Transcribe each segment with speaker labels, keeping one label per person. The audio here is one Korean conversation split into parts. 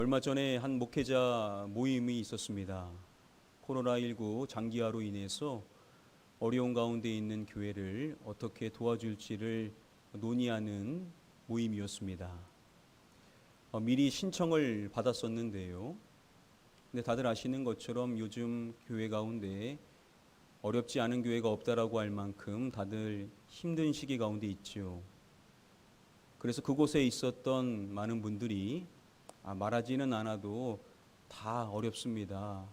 Speaker 1: 얼마 전에 한 목회자 모임이 있었습니다. 코로나19 장기화로 인해서 어려운 가운데 있는 교회를 어떻게 도와줄지를 논의하는 모임이었습니다. 미리 신청을 받았었는데요. 근데 다들 아시는 것처럼 요즘 교회 가운데 어렵지 않은 교회가 없다라고 할 만큼 다들 힘든 시기 가운데 있죠. 그래서 그곳에 있었던 많은 분들이 말하지는 않아도 다 어렵습니다.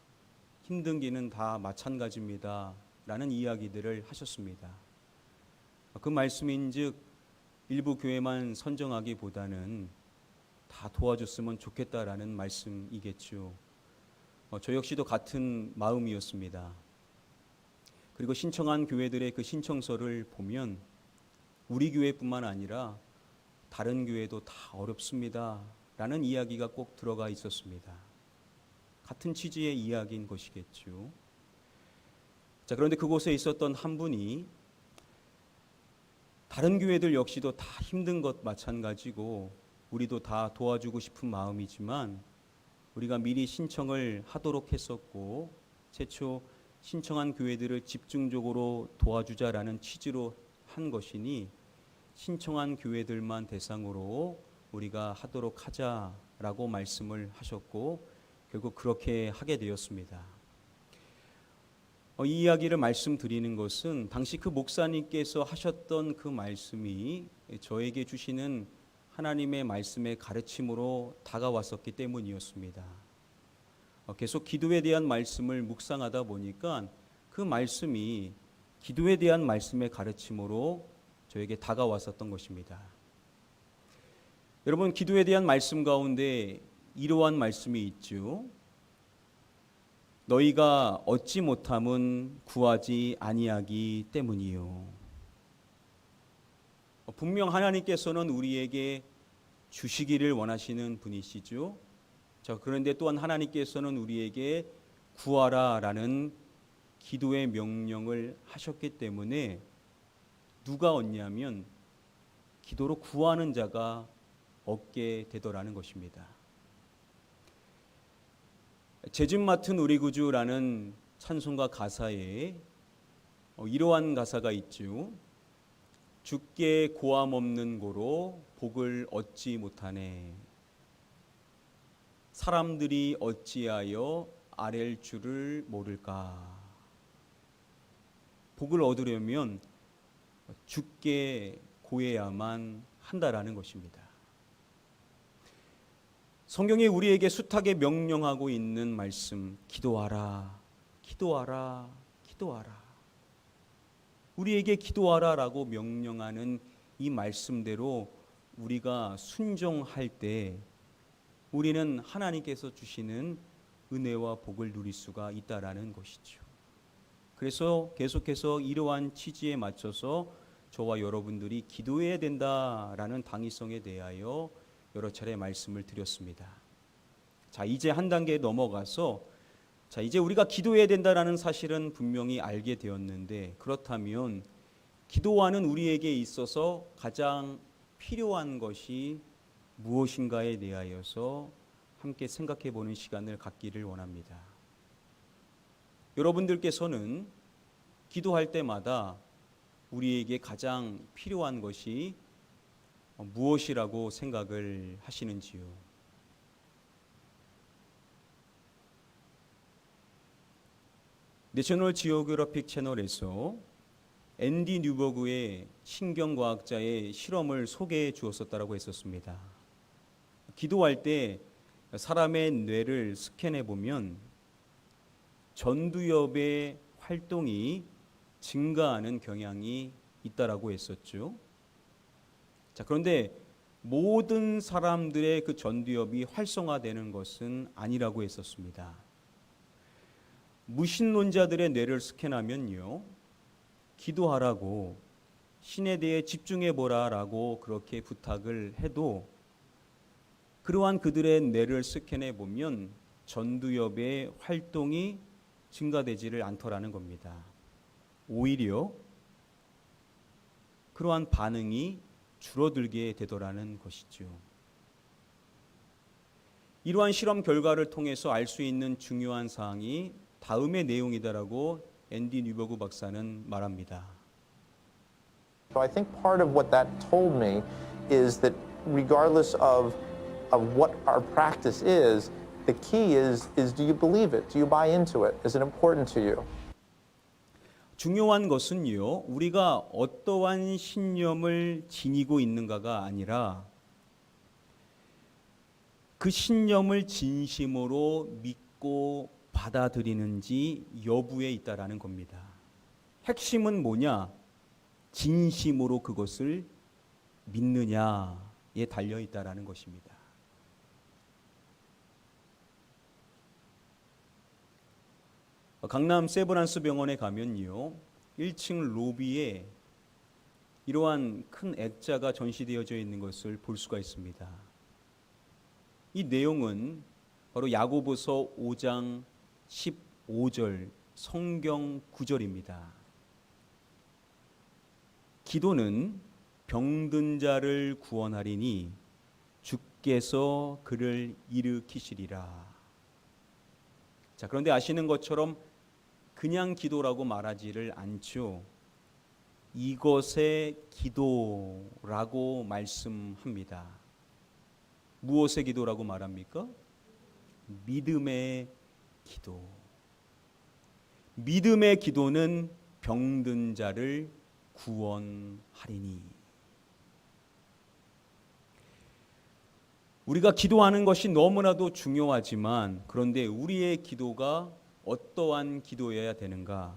Speaker 1: 힘든 길은 다 마찬가지입니다. 라는 이야기들을 하셨습니다. 그 말씀인즉 일부 교회만 선정하기보다는 다 도와줬으면 좋겠다라는 말씀이겠죠. 저 역시도 같은 마음이었습니다. 그리고 신청한 교회들의 그 신청서를 보면 우리 교회뿐만 아니라 다른 교회도 다 어렵습니다. 라는 이야기가 꼭 들어가 있었습니다. 같은 취지의 이야기인 것이겠죠. 자, 그런데 그곳에 있었던 한 분이 다른 교회들 역시도 다 힘든 것 마찬가지고 우리도 다 도와주고 싶은 마음이지만 우리가 미리 신청을 하도록 했었고 최초 신청한 교회들을 집중적으로 도와주자라는 취지로 한 것이니 신청한 교회들만 대상으로 우리가 하도록 하자라고 말씀을 하셨고 결국 그렇게 하게 되었습니다. 이 이야기를 말씀드리는 것은 당시 그 목사님께서 하셨던 그 말씀이 저에게 주시는 하나님의 말씀의 가르침으로 다가왔었기 때문이었습니다. 계속 기도에 대한 말씀을 묵상하다 보니까 그 말씀이 기도에 대한 말씀의 가르침으로 저에게 다가왔었던 것입니다. 여러분, 기도에 대한 말씀 가운데 이러한 말씀이 있죠. 너희가 얻지 못함은 구하지 아니하기 때문이요. 분명 하나님께서는 우리에게 주시기를 원하시는 분이시죠. 자, 그런데 또한 하나님께서는 우리에게 구하라라는 기도의 명령을 하셨기 때문에 누가 얻냐면 기도로 구하는 자가 얻게 되더라는 것입니다. 죄짐 맡은 우리 구주라는 찬송가 가사에 이러한 가사가 있죠. 주께 고함 없는 고로 복을 얻지 못하네. 사람들이 어찌하여 아랠 줄을 모를까. 복을 얻으려면 주께 고해야만 한다라는 것입니다. 성경이 우리에게 숱하게 명령하고 있는 말씀, 기도하라, 기도하라, 기도하라. 우리에게 기도하라라고 명령하는 이 말씀대로 우리가 순종할 때 우리는 하나님께서 주시는 은혜와 복을 누릴 수가 있다라는 것이죠. 그래서 계속해서 이러한 취지에 맞춰서 저와 여러분들이 기도해야 된다라는 당위성에 대하여 여러 차례 말씀을 드렸습니다. 자, 이제 한 단계 넘어가서 이제 우리가 기도해야 된다라는 사실은 분명히 알게 되었는데 그렇다면 기도하는 우리에게 있어서 가장 필요한 것이 무엇인가에 대하여서 함께 생각해 보는 시간을 갖기를 원합니다. 여러분들께서는 기도할 때마다 우리에게 가장 필요한 것이 무엇이라고 생각을 하시는지요? 내셔널 지오그래픽 채널에서 앤디 뉴버그의 신경과학자의 실험을 소개해 주었었다고 했었습니다. 기도할 때 사람의 뇌를 스캔해 보면 전두엽의 활동이 증가하는 경향이 있다라고 했었죠. 자, 그런데 모든 사람들의 그 전두엽이 활성화되는 것은 아니라고 했었습니다. 무신론자들의 뇌를 스캔하면요, 기도하라고 신에 대해 집중해 보라라고 그렇게 부탁을 해도 그러한 그들의 뇌를 스캔해 보면 전두엽의 활동이 증가되지를 않더라는 겁니다. 오히려 그러한 반응이 줄어들게 되더라는 것이죠. 이러한 실험 결과를 통해서 알 수 있는 중요한 사항이 다음의 내용이다라고 앤디 뉴버그 박사는 말합니다.
Speaker 2: So I think part of what that told me is that regardless of what our practice is, the key is do you believe it? Do you buy into it? Is it important to you?
Speaker 1: 중요한 것은요, 우리가 어떠한 신념을 지니고 있는가가 아니라 그 신념을 진심으로 믿고 받아들이는지 여부에 있다라는 겁니다. 핵심은 뭐냐? 진심으로 그것을 믿느냐에 달려 있다라는 것입니다. 강남 세브란스 병원에 가면요, 1층 로비에 이러한 큰 액자가 전시되어져 있는 것을 볼 수가 있습니다. 이 내용은 바로 야고보서 5장 15절 성경 구절입니다. 기도는 병든 자를 구원하리니 주께서 그를 일으키시리라. 자, 그런데 아시는 것처럼 그냥 기도라고 말하지를 않죠. 이것의 기도라고 말씀합니다. 무엇의 기도라고 말합니까? 믿음의 기도. 믿음의 기도는 병든 자를 구원하리니. 우리가 기도하는 것이 너무나도 중요하지만 그런데 우리의 기도가 어떠한 기도여야 되는가?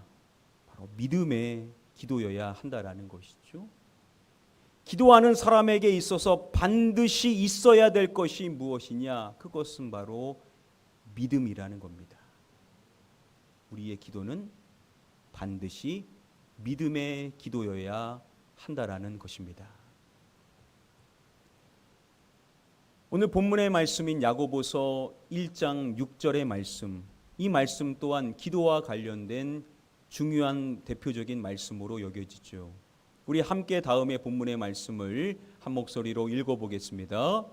Speaker 1: 바로 믿음의 기도여야 한다라는 것이죠. 기도하는 사람에게 있어서 반드시 있어야 될 것이 무엇이냐? 그것은 바로 믿음이라는 겁니다. 우리의 기도는 반드시 믿음의 기도여야 한다라는 것입니다. 오늘 본문의 말씀인 야고보서 1장 6절의 말씀, 이 말씀 또한 기도와 관련된 중요한 대표적인 말씀으로 여겨지죠. 우리 함께 다음에 본문의 말씀을 한 목소리로 읽어보겠습니다.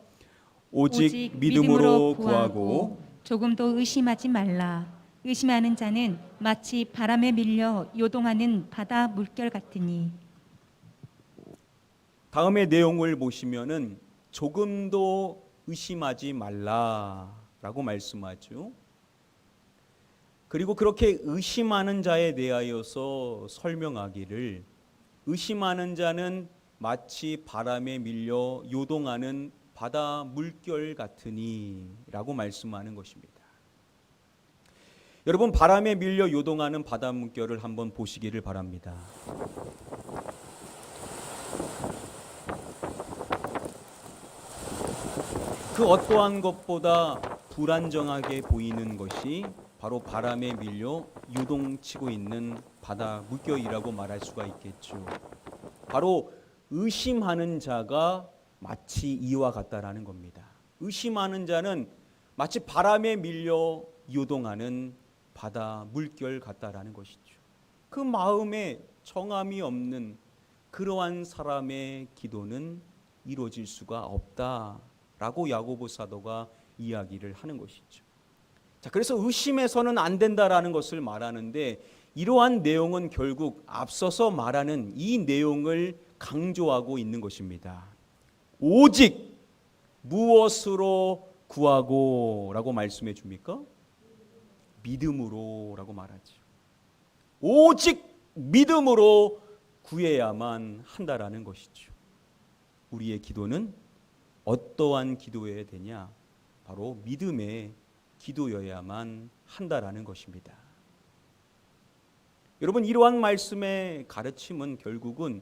Speaker 1: 오직 믿음으로 구하고
Speaker 3: 조금도 의심하지 말라. 의심하는 자는 마치 바람에 밀려 요동하는 바다 물결 같으니.
Speaker 1: 다음의 내용을 보시면은 조금도 의심하지 말라라고 말씀하죠. 그리고 그렇게 의심하는 자에 대하여서 설명하기를 의심하는 자는 마치 바람에 밀려 요동하는 바다 물결 같으니라고 말씀하는 것입니다. 여러분, 바람에 밀려 요동하는 바다 물결을 한번 보시기를 바랍니다. 그 어떠한 것보다 불안정하게 보이는 것이 바로 바람에 밀려 요동치고 있는 바다 물결이라고 말할 수가 있겠죠. 바로 의심하는 자가 마치 이와 같다라는 겁니다. 의심하는 자는 마치 바람에 밀려 요동하는 바다 물결 같다라는 것이죠. 그 마음에 정함이 없는 그러한 사람의 기도는 이루어질 수가 없다라고 야고보 사도가 이야기를 하는 것이죠. 자, 그래서 의심해서는 안 된다라는 것을 말하는데 이러한 내용은 결국 앞서서 말하는 이 내용을 강조하고 있는 것입니다. 오직 무엇으로 구하고 라고 말씀해 줍니까? 믿음으로 라고 말하죠. 오직 믿음으로 구해야만 한다라는 것이죠. 우리의 기도는 어떠한 기도여야 되냐? 바로 믿음의 기도여야만 한다라는 것입니다. 여러분, 이러한 말씀의 가르침은 결국은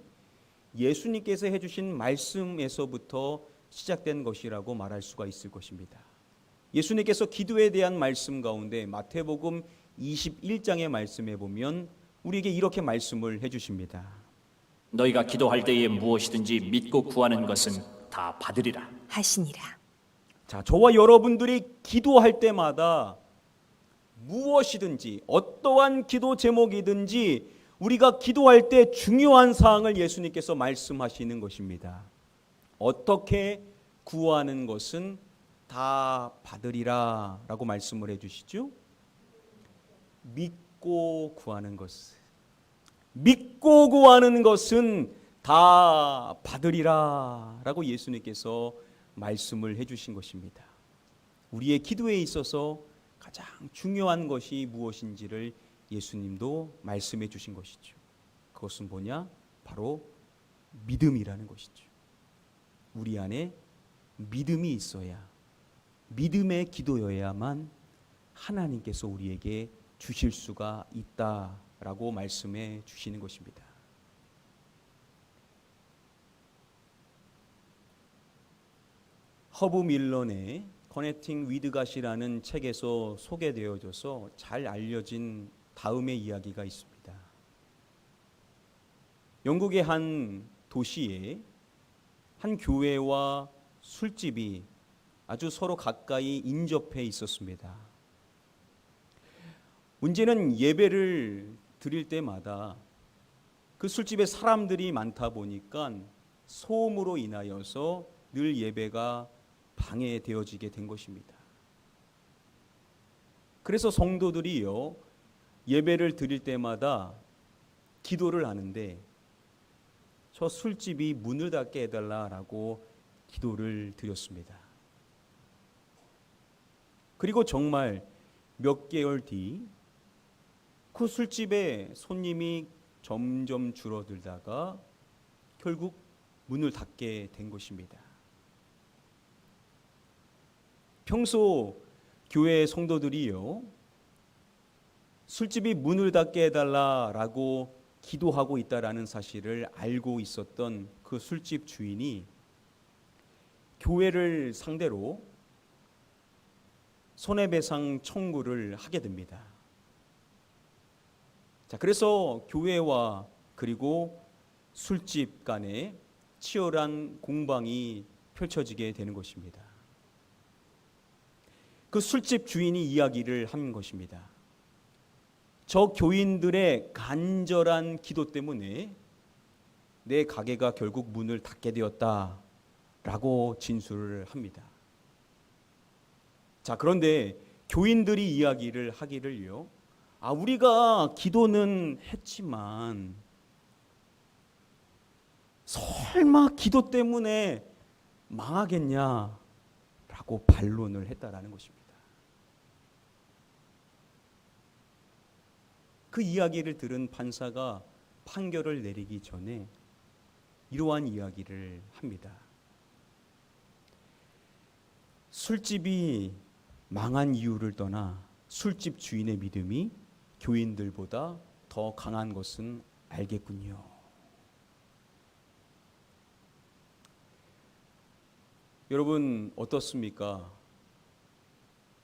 Speaker 1: 예수님께서 해주신 말씀에서부터 시작된 것이라고 말할 수가 있을 것입니다. 예수님께서 기도에 대한 말씀 가운데 마태복음 21장의 말씀에 보면 우리에게 이렇게 말씀을 해주십니다.
Speaker 4: 너희가 기도할 때에 무엇이든지 믿고 구하는 것은 다 받으리라
Speaker 5: 하시니라.
Speaker 1: 자, 저와 여러분들이 기도할 때마다 무엇이든지 어떠한 기도 제목이든지 우리가 기도할 때 중요한 사항을 예수님께서 말씀하시는 것입니다. 어떻게 구하는 것은 다 받으리라 라고 말씀을 해주시죠. 믿고 구하는 것은, 믿고 구하는 것은 다 받으리라 라고 예수님께서 말씀을 해주신 것입니다. 우리의 기도에 있어서 가장 중요한 것이 무엇인지를 예수님도 말씀해 주신 것이죠. 그것은 뭐냐? 바로 믿음이라는 것이죠. 우리 안에 믿음이 있어야, 믿음의 기도여야만 하나님께서 우리에게 주실 수가 있다라고 말씀해 주시는 것입니다. 허브 밀런의 커넥팅 위드 갓이라는 책에서 소개되어져서 잘 알려진 다음의 이야기가 있습니다. 영국의 한 도시에 한 교회와 술집이 아주 서로 가까이 인접해 있었습니다. 문제는 예배를 드릴 때마다 그 술집에 사람들이 많다 보니까 소음으로 인하여서 늘 예배가 방해되어지게 된 것입니다. 그래서 성도들이요, 예배를 드릴 때마다 기도를 하는데 저 술집이 문을 닫게 해달라라고 기도를 드렸습니다. 그리고 정말 몇 개월 뒤 그 술집에 손님이 점점 줄어들다가 결국 문을 닫게 된 것입니다. 평소 교회 성도들이요, 술집이 문을 닫게 해달라라고 기도하고 있다라는 사실을 알고 있었던 그 술집 주인이 교회를 상대로 손해배상 청구를 하게 됩니다. 자, 그래서 교회와 그리고 술집 간에 치열한 공방이 펼쳐지게 되는 것입니다. 그 술집 주인이 이야기를 한 것입니다. 저 교인들의 간절한 기도 때문에 내 가게가 결국 문을 닫게 되었다라고 진술을 합니다. 자, 그런데 교인들이 이야기를 하기를요, 우리가 기도는 했지만 설마 기도 때문에 망하겠냐라고 반론을 했다라는 것입니다. 그 이야기를 들은 판사가 판결을 내리기 전에 이러한 이야기를 합니다. 술집이 망한 이유를 떠나 술집 주인의 믿음이 교인들보다 더 강한 것은 알겠군요. 여러분 어떻습니까?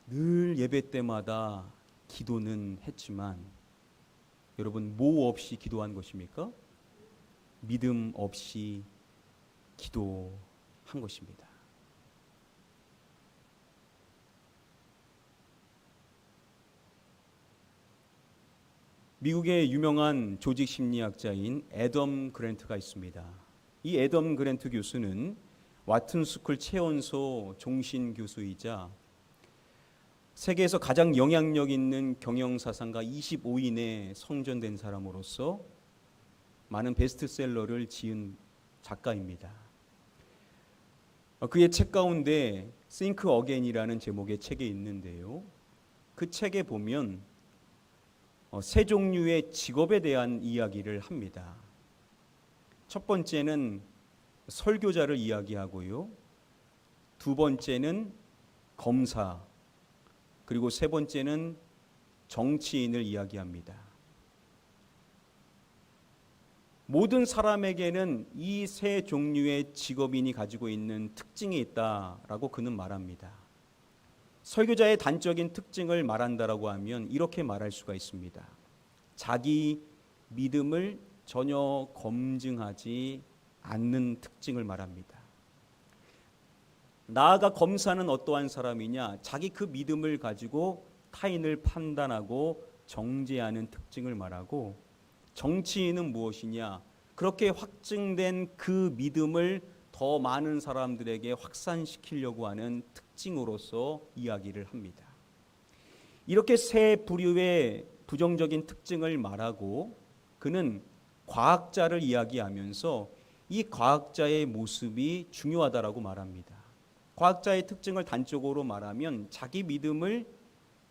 Speaker 1: 늘 예배 때마다 기도는 했지만 여러분 뭐 없이 기도한 것입니까? 믿음 없이 기도한 것입니다. 미국의 유명한 조직 심리학자인 애덤 그랜트가 있습니다. 이 애덤 그랜트 교수는 와튼 스쿨 최연소 종신 교수이자 세계에서 가장 영향력 있는 경영사상가 25인에 선정된 사람으로서 많은 베스트셀러를 지은 작가입니다. 그의 책 가운데 Think Again이라는 제목의 책이 있는데요. 그 책에 보면 세 종류의 직업에 대한 이야기를 합니다. 첫 번째는 설교자를 이야기하고요. 두 번째는 검사, 그리고 세 번째는 정치인을 이야기합니다. 모든 사람에게는 이 세 종류의 직업인이 가지고 있는 특징이 있다라고 그는 말합니다. 설교자의 단적인 특징을 말한다라고 하면 이렇게 말할 수가 있습니다. 자기 믿음을 전혀 검증하지 않는 특징을 말합니다. 나아가 검사는 어떠한 사람이냐? 자기 그 믿음을 가지고 타인을 판단하고 정죄하는 특징을 말하고, 정치인은 무엇이냐? 그렇게 확증된 그 믿음을 더 많은 사람들에게 확산시키려고 하는 특징 특징으로서 이야기를 합니다. 이렇게 세 부류의 부정적인 특징을 말하고 그는 과학자를 이야기하면서 이 과학자의 모습이 중요하다라고 말합니다. 과학자의 특징을 단적으로 말하면 자기 믿음을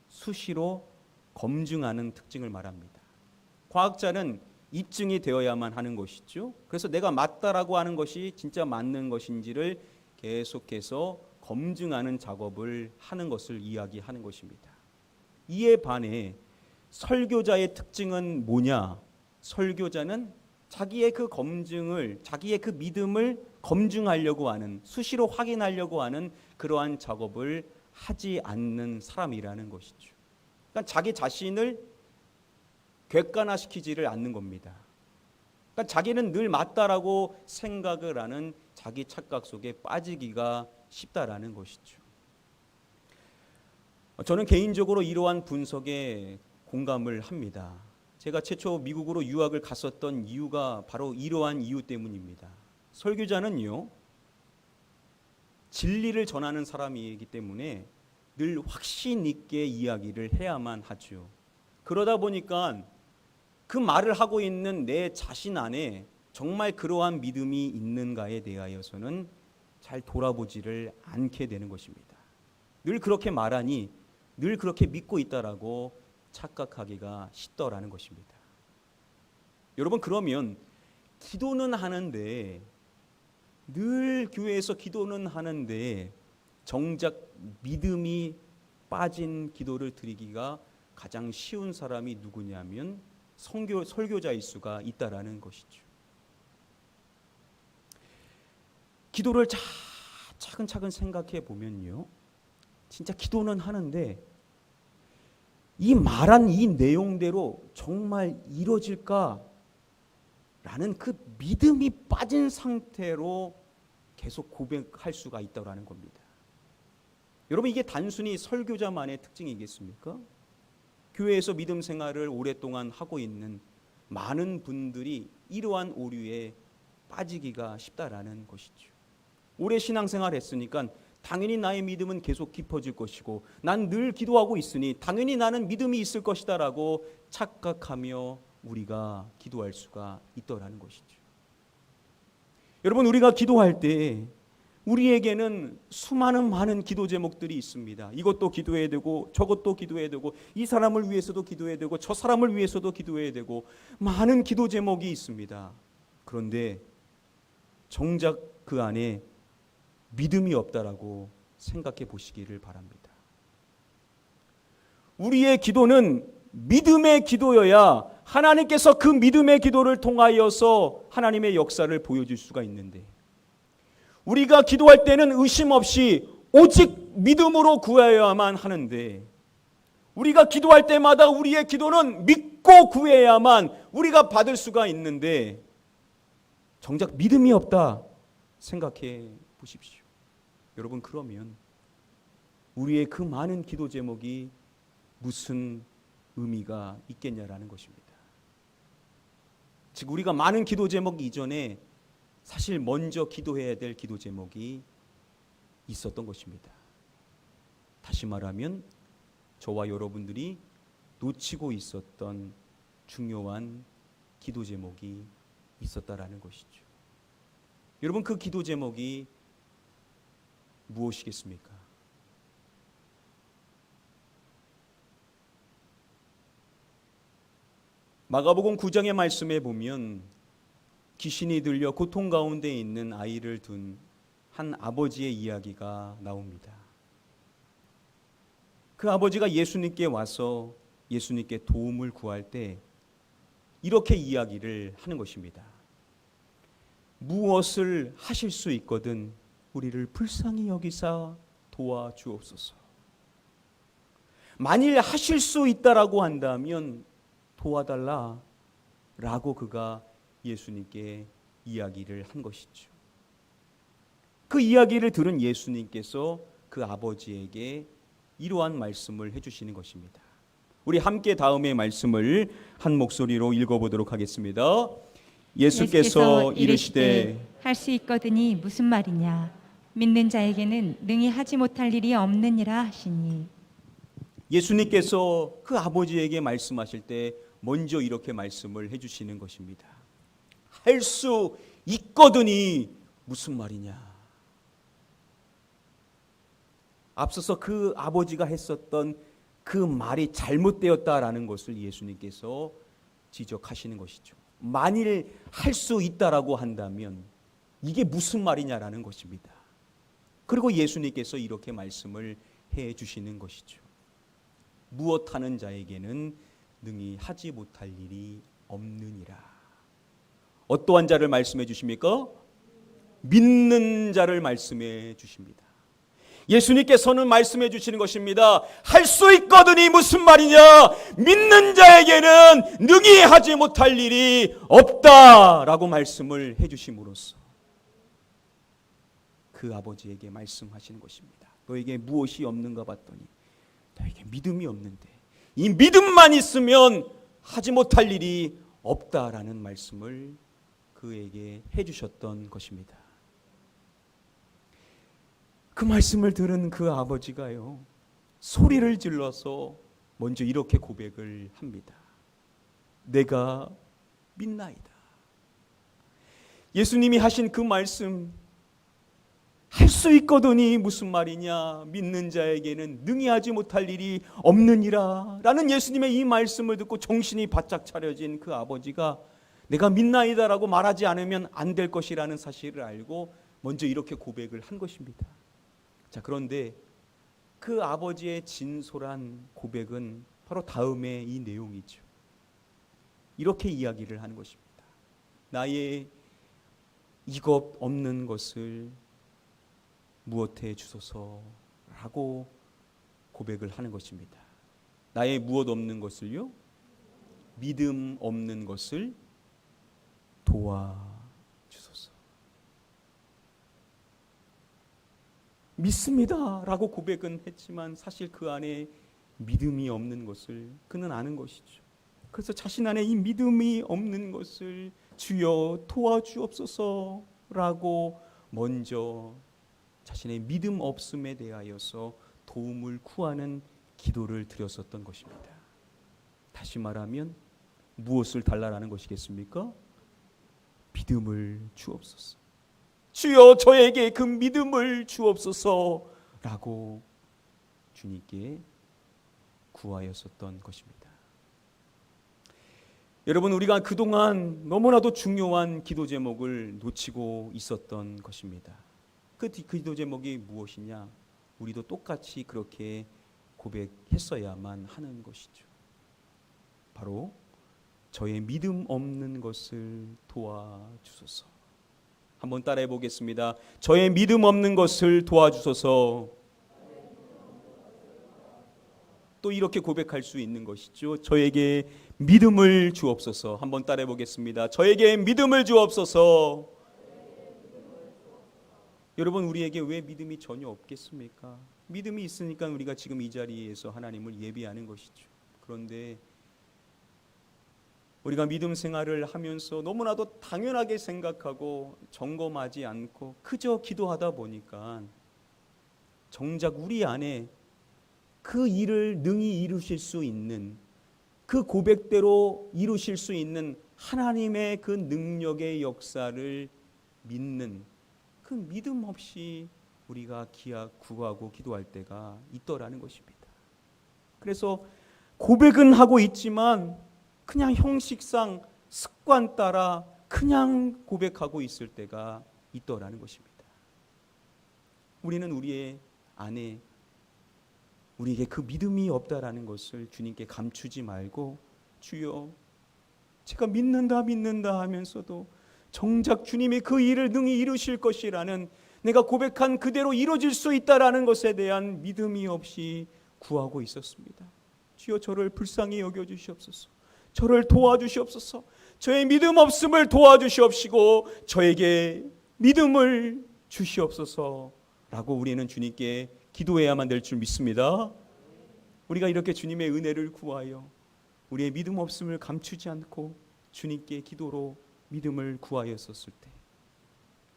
Speaker 1: 수시로 검증하는 특징을 말합니다. 과학자는 입증이 되어야만 하는 것이죠. 그래서 내가 맞다라고 하는 것이 진짜 맞는 것인지를 계속해서 검증하는 작업을 하는 것을 이야기하는 것입니다. 이에 반해 설교자의 특징은 뭐냐? 설교자는 자기의 그 검증을, 자기의 그 믿음을 검증하려고 하는, 수시로 확인하려고 하는 그러한 작업을 하지 않는 사람이라는 것이죠. 그러니까 자기 자신을 객관화시키지를 않는 겁니다. 그러니까 자기는 늘 맞다라고 생각을 하는 자기 착각 속에 빠지기가 쉽다라는 것이죠. 저는 개인적으로 이러한 분석에 공감을 합니다. 제가 최초 미국으로 유학을 갔었던 이유가 바로 이러한 이유 때문입니다. 설교자는요, 진리를 전하는 사람이기 때문에 늘 확신 있게 이야기를 해야만 하죠. 그러다 보니까 그 말을 하고 있는 내 자신 안에 정말 그러한 믿음이 있는가에 대하여서는 잘 돌아보지를 않게 되는 것입니다. 늘 그렇게 말하니 늘 그렇게 믿고 있다라고 착각하기가 쉽더라는 것입니다. 여러분, 그러면 기도는 하는데, 늘 교회에서 기도는 하는데 정작 믿음이 빠진 기도를 드리기가 가장 쉬운 사람이 누구냐면 설교자일 수가 있다라는 것이죠. 기도를 차근차근 생각해 보면요, 진짜 기도는 하는데 이 말한 이 내용대로 정말 이루어질까라는 그 믿음이 빠진 상태로 계속 고백할 수가 있다라는 겁니다. 여러분, 이게 단순히 설교자만의 특징이겠습니까? 교회에서 믿음 생활을 오랫동안 하고 있는 많은 분들이 이러한 오류에 빠지기가 쉽다라는 것이죠. 오래 신앙생활 했으니까 당연히 나의 믿음은 계속 깊어질 것이고 난 늘 기도하고 있으니 당연히 나는 믿음이 있을 것이다라고 착각하며 우리가 기도할 수가 있더라는 것이죠. 여러분, 우리가 기도할 때 우리에게는 수많은 많은 기도 제목들이 있습니다. 이것도 기도해야 되고 저것도 기도해야 되고 이 사람을 위해서도 기도해야 되고 저 사람을 위해서도 기도해야 되고 많은 기도 제목이 있습니다. 그런데 정작 그 안에 믿음이 없다라고 생각해 보시기를 바랍니다. 우리의 기도는 믿음의 기도여야 하나님께서 그 믿음의 기도를 통하여서 하나님의 역사를 보여줄 수가 있는데, 우리가 기도할 때는 의심 없이 오직 믿음으로 구해야만 하는데, 우리가 기도할 때마다 우리의 기도는 믿고 구해야만 우리가 받을 수가 있는데 정작 믿음이 없다 생각해 보십시오. 여러분, 그러면 우리의 그 많은 기도 제목이 무슨 의미가 있겠냐라는 것입니다. 즉, 우리가 많은 기도 제목 이전에 사실 먼저 기도해야 될 기도 제목이 있었던 것입니다. 다시 말하면 저와 여러분들이 놓치고 있었던 중요한 기도 제목이 있었다라는 것이죠. 여러분, 그 기도 제목이 무엇이겠습니까? 마가복음 9장의 말씀에 보면 귀신이 들려 고통 가운데 있는 아이를 둔 한 아버지의 이야기가 나옵니다. 그 아버지가 예수님께 와서 예수님께 도움을 구할 때 이렇게 이야기를 하는 것입니다. 무엇을 하실 수 있거든 우리를 불쌍히 여기사 도와주옵소서. 만일 하실 수 있다라고 한다면 도와달라라고 그가 예수님께 이야기를 한 것이죠. 그 이야기를 들은 예수님께서 그 아버지에게 이러한 말씀을 해주시는 것입니다. 우리 함께 다음의 말씀을 한 목소리로 읽어보도록 하겠습니다. 예수께서 이르시되
Speaker 3: 할 수 있거든이 무슨 말이냐? 믿는 자에게는 능히 하지 못할 일이 없느니라 하시니.
Speaker 1: 예수님께서 그 아버지에게 말씀하실 때 먼저 이렇게 말씀을 해주시는 것입니다. 할 수 있거든이 무슨 말이냐? 앞서서 그 아버지가 했었던 그 말이 잘못되었다라는 것을 예수님께서 지적하시는 것이죠. 만일 할 수 있다라고 한다면 이게 무슨 말이냐라는 것입니다. 그리고 예수님께서 이렇게 말씀을 해 주시는 것이죠. 무엇하는 자에게는 능히 하지 못할 일이 없느니라. 어떠한 자를 말씀해 주십니까? 믿는 자를 말씀해 주십니다. 예수님께서는 말씀해 주시는 것입니다. 할 수 있거든이 무슨 말이냐? 믿는 자에게는 능히 하지 못할 일이 없다라고 말씀을 해 주심으로써 그 아버지에게 말씀하시는 것입니다. 너에게 무엇이 없는가 봤더니 너에게 믿음이 없는데 이 믿음만 있으면 하지 못할 일이 없다라는 말씀을 그에게 해 주셨던 것입니다. 그 말씀을 들은 그 아버지가요, 소리를 질러서 먼저 이렇게 고백을 합니다. 내가 믿나이다. 예수님이 하신 그 말씀, 할 수 있거든이 무슨 말이냐? 믿는 자에게는 능히 하지 못할 일이 없느니라 라는 예수님의 이 말씀을 듣고 정신이 바짝 차려진 그 아버지가 내가 믿나이다라고 말하지 않으면 안 될 것이라는 사실을 알고 먼저 이렇게 고백을 한 것입니다. 자, 그런데 그 아버지의 진솔한 고백은 바로 다음에 이 내용이죠. 이렇게 이야기를 하는 것입니다. 나의 이것 없는 것을 무엇해 주소서라고 고백을 하는 것입니다. 나의 무엇 없는 것을요? 믿음 없는 것을 도와주소서. 믿습니다 라고 고백은 했지만 사실 그 안에 믿음이 없는 것을 그는 아는 것이죠. 그래서 자신 안에 이 믿음이 없는 것을 주여 도와주옵소서라고 먼저 자신의 믿음 없음에 대하여서 도움을 구하는 기도를 드렸었던 것입니다. 다시 말하면 무엇을 달라라는 것이겠습니까? 믿음을 주옵소서. 주여 저에게 그 믿음을 주옵소서라고 주님께 구하였었던 것입니다. 여러분, 우리가 그동안 너무나도 중요한 기도 제목을 놓치고 있었던 것입니다. 그 기도 제목이 무엇이냐? 우리도 똑같이 그렇게 고백했어야만 하는 것이죠. 바로 저의 믿음 없는 것을 도와주소서. 한번 따라해 보겠습니다. 저의 믿음 없는 것을 도와주소서. 또 이렇게 고백할 수 있는 것이죠. 저에게 믿음을 주옵소서. 한번 따라해 보겠습니다. 저에게 믿음을 주옵소서. 여러분, 우리에게 왜 믿음이 전혀 없겠습니까? 믿음이 있으니까 우리가 지금 이 자리에서 하나님을 예배하는 것이죠. 그런데 우리가 믿음 생활을 하면서 너무나도 당연하게 생각하고 점검하지 않고 그저 기도하다 보니까 정작 우리 안에 그 일을 능히 이루실 수 있는, 그 고백대로 이루실 수 있는 하나님의 그 능력의 역사를 믿는 그 믿음 없이 우리가 구하고 기도할 때가 있더라는 것입니다. 그래서 고백은 하고 있지만 그냥 형식상 습관 따라 그냥 고백하고 있을 때가 있더라는 것입니다. 우리는 우리의 안에 우리에게 그 믿음이 없다라는 것을 주님께 감추지 말고 주여 제가 믿는다 하면서도 정작 주님이 그 일을 능히 이루실 것이라는 내가 고백한 그대로 이루어질 수 있다라는 것에 대한 믿음이 없이 구하고 있었습니다. 주여 저를 불쌍히 여겨주시옵소서. 저를 도와주시옵소서. 저의 믿음 없음을 도와주시옵시고 저에게 믿음을 주시옵소서라고 우리는 주님께 기도해야만 될 줄 믿습니다. 우리가 이렇게 주님의 은혜를 구하여 우리의 믿음 없음을 감추지 않고 주님께 기도로 믿음을 구하였었을 때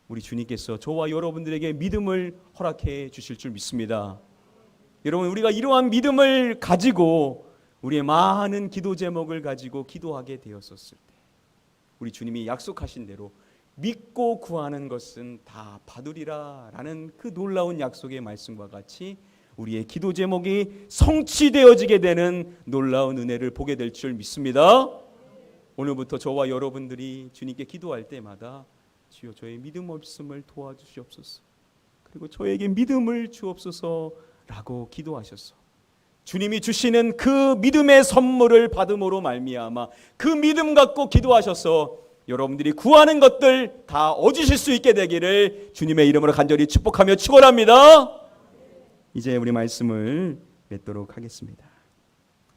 Speaker 1: 우리 주님께서 저와 여러분들에게 믿음을 허락해 주실 줄 믿습니다. 여러분, 우리가 이러한 믿음을 가지고 우리의 많은 기도 제목을 가지고 기도하게 되었었을 때 우리 주님이 약속하신 대로 믿고 구하는 것은 다 받으리라 라는 그 놀라운 약속의 말씀과 같이 우리의 기도 제목이 성취되어지게 되는 놀라운 은혜를 보게 될 줄 믿습니다. 오늘부터 저와 여러분들이 주님께 기도할 때마다 주여 저의 믿음 없음을 도와주시옵소서, 그리고 저에게 믿음을 주옵소서라고 기도하셔서 주님이 주시는 그 믿음의 선물을 받음으로 말미암아 그 믿음 갖고 기도하셔서 여러분들이 구하는 것들 다 얻으실 수 있게 되기를 주님의 이름으로 간절히 축복하며 축원합니다. 이제 우리 말씀을 맺도록 하겠습니다.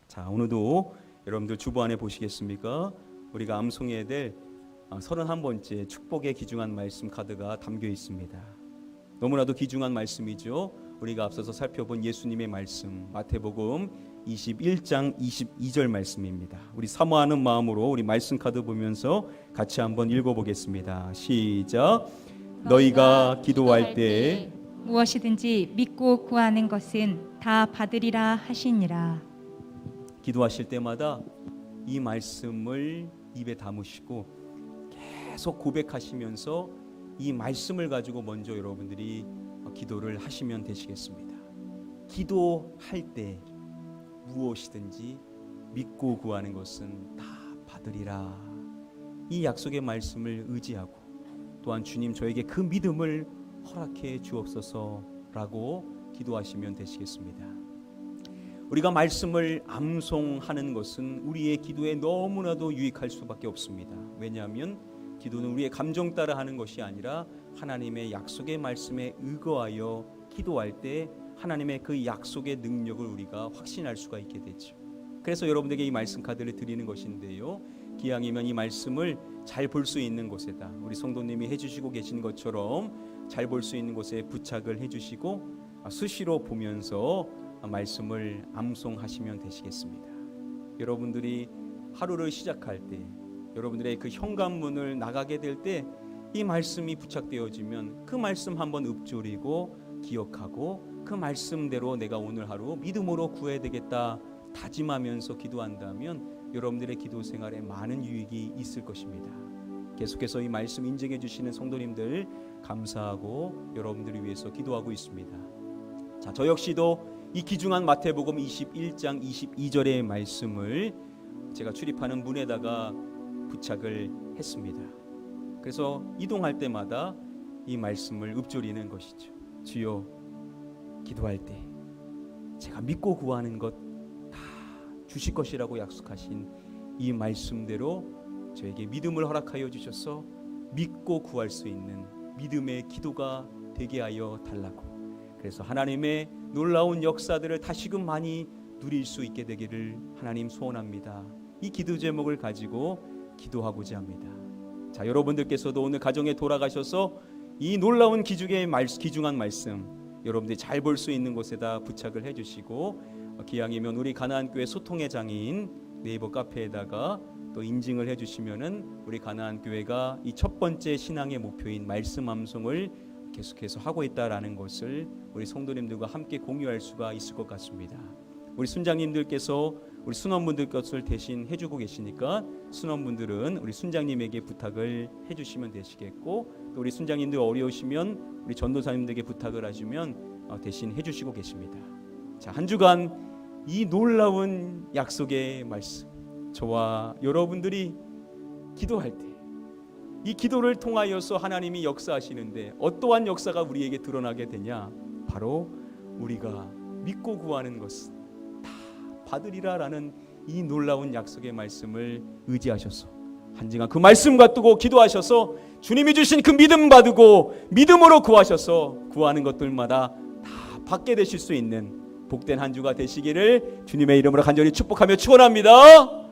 Speaker 1: 자, 오늘도 여러분들 주보 안에 보시겠습니까? 우리가 암송해야 될 31번째 축복에 기중한 말씀 카드가 담겨 있습니다. 너무나도 기중한 말씀이죠. 우리가 앞서서 살펴본 예수님의 말씀 마태복음 21장 22절 말씀입니다. 우리 사모하는 마음으로 우리 말씀 카드 보면서 같이 한번 읽어보겠습니다. 시작. 너희가 기도할 때
Speaker 3: 무엇이든지 믿고 구하는 것은 다 받으리라 하시니라.
Speaker 1: 기도하실 때마다 이 말씀을 입에 담으시고 계속 고백하시면서 이 말씀을 가지고 먼저 여러분들이 기도를 하시면 되시겠습니다. 기도할 때 무엇이든지 믿고 구하는 것은 다 받으리라. 이 약속의 말씀을 의지하고 또한 주님 저에게 그 믿음을 허락해 주옵소서라고 기도하시면 되시겠습니다. 우리가 말씀을 암송하는 것은 우리의 기도에 너무나도 유익할 수밖에 없습니다. 왜냐하면 기도는 우리의 감정 따라 하는 것이 아니라 하나님의 약속의 말씀에 의거하여 기도할 때 하나님의 그 약속의 능력을 우리가 확신할 수가 있게 되죠. 그래서 여러분에게 이 말씀 카드를 드리는 것인데요, 기왕이면 이 말씀을 잘 볼 수 있는 곳에다 우리 성도님이 해주시고 계신 것처럼 잘 볼 수 있는 곳에 부착을 해주시고 수시로 보면서 말씀을 암송하시면 되시겠습니다. 여러분들이 하루를 시작할 때 여러분들의 그 현관문을 나가게 될 때 이 말씀이 부착되어지면 그 말씀 한번 읊조리고 기억하고 그 말씀대로 내가 오늘 하루 믿음으로 구해야 되겠다 다짐하면서 기도한다면 여러분들의 기도 생활에 많은 유익이 있을 것입니다. 계속해서 이 말씀 인정해 주시는 성도님들 감사하고 여러분들을 위해서 기도하고 있습니다. 자, 저 역시도 이 귀중한 마태복음 21장 22절의 말씀을 제가 출입하는 문에다가 부착을 했습니다. 그래서 이동할 때마다 이 말씀을 읊조리는 것이죠. 주여, 기도할 때 제가 믿고 구하는 것 다 주실 것이라고 약속하신 이 말씀대로 저에게 믿음을 허락하여 주셔서 믿고 구할 수 있는 믿음의 기도가 되게 하여 달라고, 그래서 하나님의 놀라운 역사들을 다시금 많이 누릴 수 있게 되기를 하나님 소원합니다. 이 기도 제목을 가지고 기도하고자 합니다. 자, 여러분들께서도 오늘 가정에 돌아가셔서 이 놀라운 귀중한 말씀 여러분들이 잘 볼 수 있는 곳에다 부착을 해주시고 기왕이면 우리 가나안교회 소통의 장인 네이버 카페에다가 또 인증을 해주시면은 우리 가나안교회가 이 첫 번째 신앙의 목표인 말씀 암송을 계속해서 하고 있다라는 것을 우리 성도님들과 함께 공유할 수가 있을 것 같습니다. 우리 순장님들께서 우리 순원분들 것을 대신 해주고 계시니까 순원분들은 우리 순장님에게 부탁을 해주시면 되시겠고, 또 우리 순장님들 어려우시면 우리 전도사님들에게 부탁을 하시면 대신 해주시고 계십니다. 자, 한 주간 이 놀라운 약속의 말씀, 저와 여러분들이 기도할 때 이 기도를 통하여서 하나님이 역사하시는데 어떠한 역사가 우리에게 드러나게 되냐? 바로 우리가 믿고 구하는 것은 다 받으리라라는 이 놀라운 약속의 말씀을 의지하셔서 한 주간 그 말씀 갖두고 기도하셔서 주님이 주신 그 믿음 받고 믿음으로 구하셔서 구하는 것들마다 다 받게 되실 수 있는 복된 한 주가 되시기를 주님의 이름으로 간절히 축복하며 축원합니다.